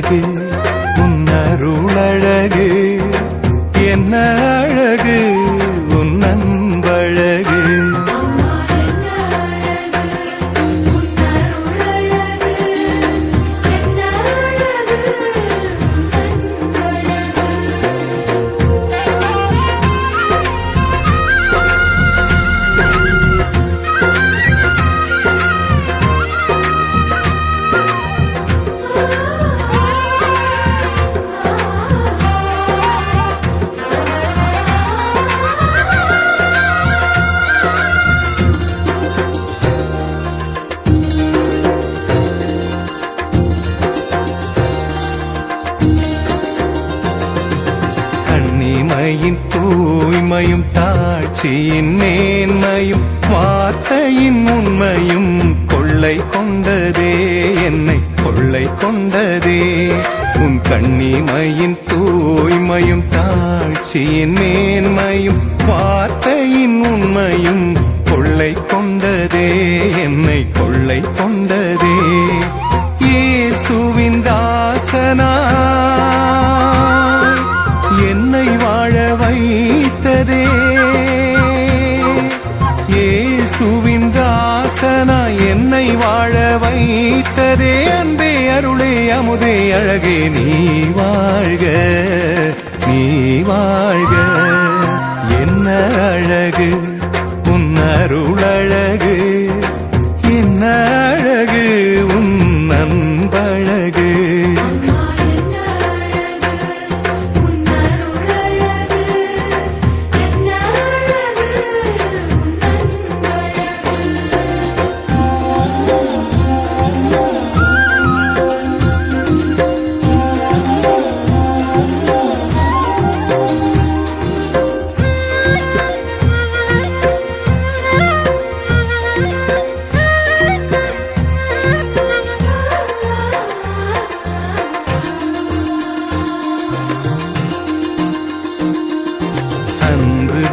அழகு உன் அருளழகு, என்ன அழகு உன் அன்பழகு. கண்ணிமையின் தூய்மையும் தாட்சியின் மேன்மையும் வார்த்தையின் உண்மையும் கொள்ளை கொண்டதே, என்னை கொள்ளை கொண்டதே. உன் கண்ணிமையின் தூய்மையும் தாட்சியின் மேன்மையும் வார்த்தையின் உண்மையும் கொள்ளை கொண்டதே, என்னை கொள்ளை கொண்டதே. இயேசுவின் தாசனா என்னை வாழ வைத்ததே, இயேசுவின் தாசனா என்னை வாழ வைத்ததே. அன்பே அருளே அமுதே அழகே நீ வாழ்க நீ வாழ்க. என்ன அழகு உன் அருளழகு, என்ன அழகு உன் அன்பழகு.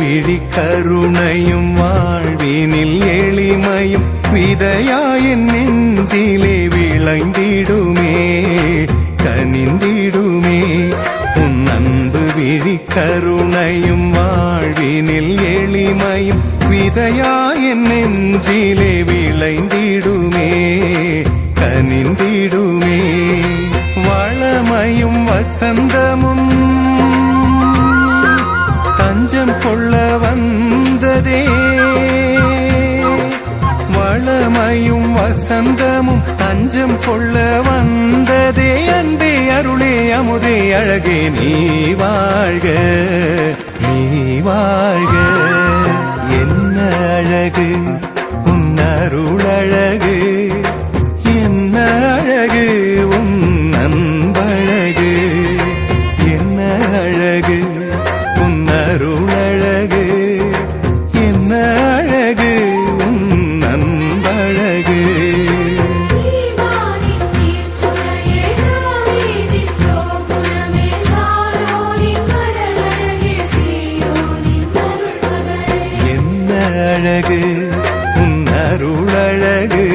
விழி கருணையும் வாழ்வினில் எளிமையும் விதையாயின் நெஞ்சிலே விளைந்திடுமே கனிந்திடுமே. உன் அன்பு விழி கருணையும் வாழ்வினில் எளிமையும் விதையாயின் நெஞ்சிலே விளைந்திடுமே கனிந்திடுமே. வளமையும் வசந்தமும் தஞ்சம் கொள்ள வந்ததே, வளமையும் வசந்தமும் தஞ்சம் கொள்ள வந்ததே. அன்பே அருளே அமுதே அழகே நீ வாழ்க நீ வாழ்க. என்ன அழகு உன் அருளழகு, என்ன அழகு உன் அன்பழகு. என்ன அழகு உன் அருளழகு, என்ன அழகு உன் அன்பழகு. என்ன அழகு உன் அருளழகு.